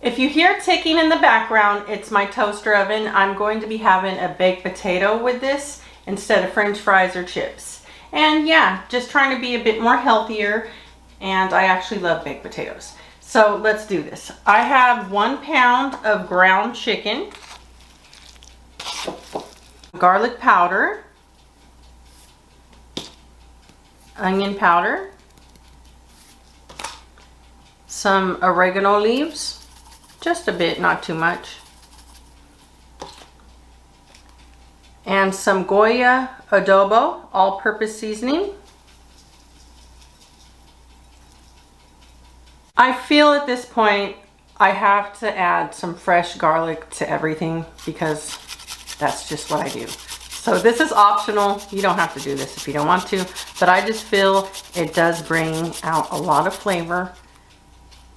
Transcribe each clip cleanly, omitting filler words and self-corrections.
If you hear ticking in the background, it's my toaster oven. I'm going to be having a baked potato with this instead of French fries or chips. And yeah, just trying to be a bit more healthier, and I actually love baked potatoes. So let's do this. I have 1 pound of ground chicken, garlic powder, onion powder, some oregano leaves, just a bit, not too much, and some Goya Adobo all-purpose seasoning. I feel at this point I have to add some fresh garlic to everything because that's just what I do. So this is optional. You don't have to do this if you don't want to, but I just feel it does bring out a lot of flavor,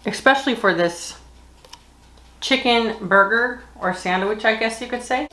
especially for this chicken burger or sandwich, I guess you could say.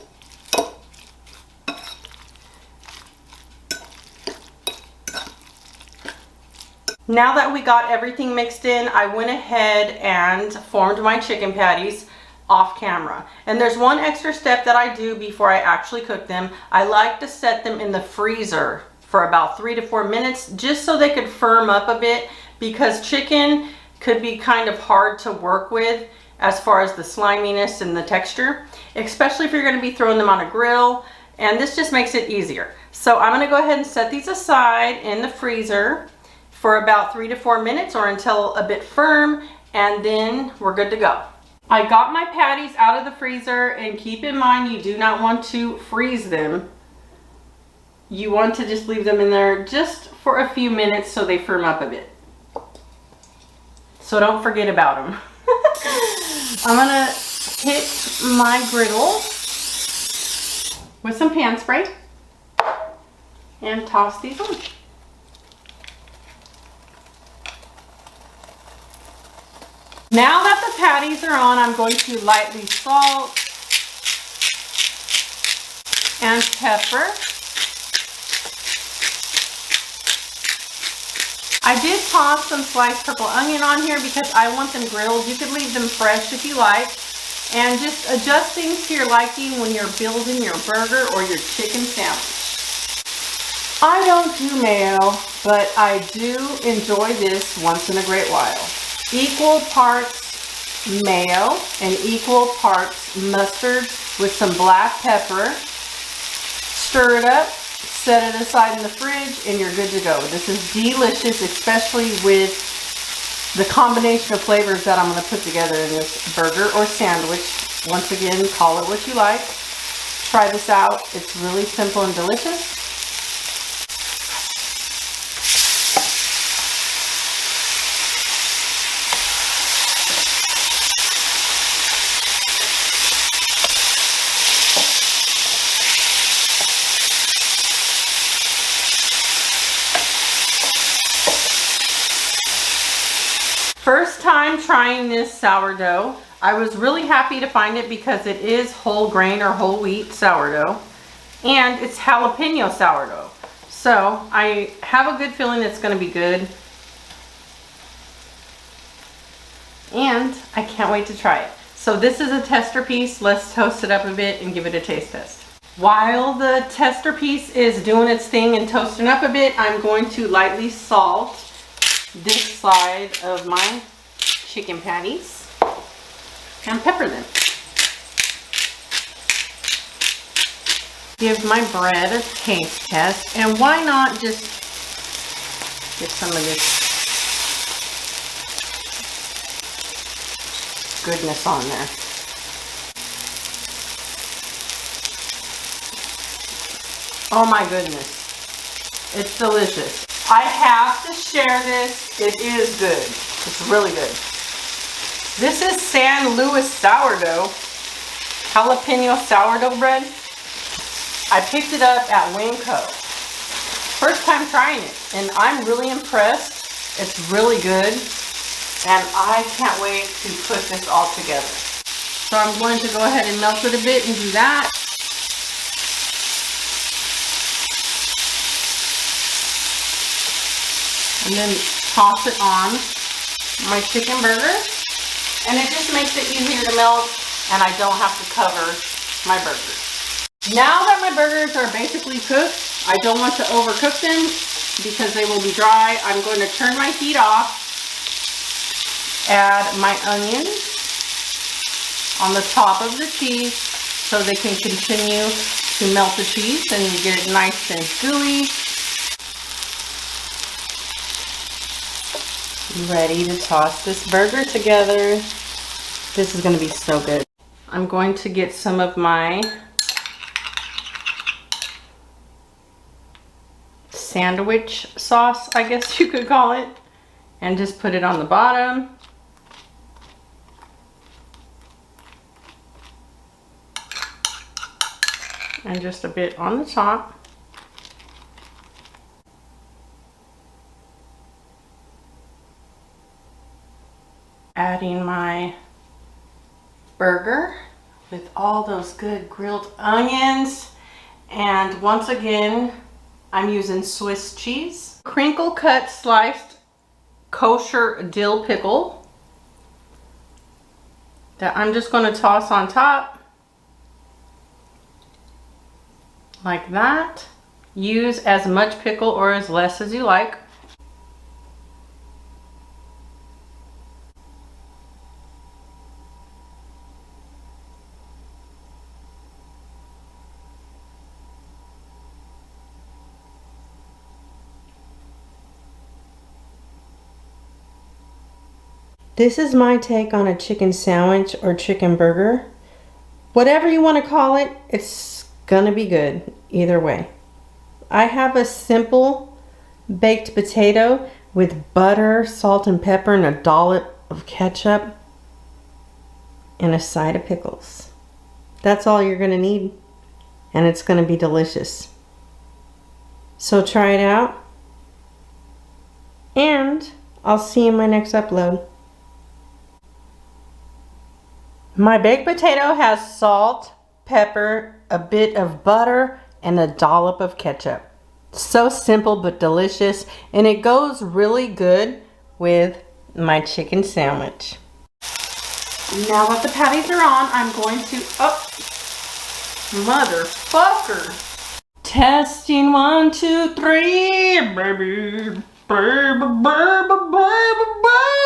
Now that we got everything mixed in, I went ahead and formed my chicken patties off camera. And there's one extra step that I do before I actually cook them. I like to set them in the freezer for about 3 to 4 minutes just so they could firm up a bit, because chicken could be kind of hard to work with as far as the sliminess and the texture, especially if you're going to be throwing them on a grill, and this just makes it easier. So I'm going to go ahead and set these aside in the freezer for about 3 to 4 minutes or until a bit firm, and then we're good to go. I got my patties out of the freezer, and keep in mind you do not want to freeze them. You want to just leave them in there just for a few minutes so they firm up a bit. So don't forget about them. I'm gonna hit my griddle with some pan spray and toss these on. Now that the patties are on, I'm going to lightly salt and pepper. I did toss some sliced purple onion on here because I want them grilled. You could leave them fresh if you like. And just adjust things to your liking when you're building your burger or your chicken sandwich. I don't do mayo, but I do enjoy this once in a great while. Equal parts mayo and equal parts mustard with some black pepper. Stir it up, set it aside in the fridge, and you're good to go. This is delicious, especially with the combination of flavors that I'm going to put together in this burger or sandwich. Once again, call it what you like. Try this out. It's really simple and delicious. First time trying this sourdough. I was really happy to find it because it is whole grain or whole wheat sourdough, and it's jalapeno sourdough. So I have a good feeling it's going to be good, and I can't wait to try it. So this is a tester piece. Let's toast it up a bit and give it a taste test. While the tester piece is doing its thing and toasting up a bit, I'm going to lightly salt this side of my chicken patties and pepper them. Give my bread a taste test, and why not just get some of this goodness on there. Oh my goodness, it's delicious. I have to share this. It is good. It's really good. This is San Luis sourdough, jalapeno sourdough bread. I picked it up at Winco. First time trying it, and I'm really impressed. It's really good, and I can't wait to put this all together. So I'm going to go ahead and melt it a bit and do that. And then toss it on my chicken burger. And it just makes it easier to melt, and I don't have to cover my burgers. Now that my burgers are basically cooked, I don't want to overcook them because they will be dry. I'm going to turn my heat off, add my onions on the top of the cheese so they can continue to melt the cheese and you get it nice and gooey. Ready to toss this burger together. This is going to be so good. I'm going to get some of my sandwich sauce, I guess you could call it, and just put it on the bottom. And just a bit on the top. Adding my burger with all those good grilled onions. And once again, I'm using Swiss cheese. Crinkle cut sliced kosher dill pickle that I'm just going to toss on top. Like that. Use as much pickle or as less as you like. This is my take on a chicken sandwich or chicken burger. Whatever you want to call it, it's gonna be good either way. I have a simple baked potato with butter, salt and pepper, and a dollop of ketchup and a side of pickles. That's all you're gonna need, and it's gonna be delicious. So try it out, and I'll see you in my next upload. My baked potato has salt, pepper, a bit of butter, and a dollop of ketchup. So simple but delicious, and it goes really good with my chicken sandwich. Now that the patties are on, I'm going to, motherfucker. Testing 1, 2, 3, baby, baby, baby, baby, baby.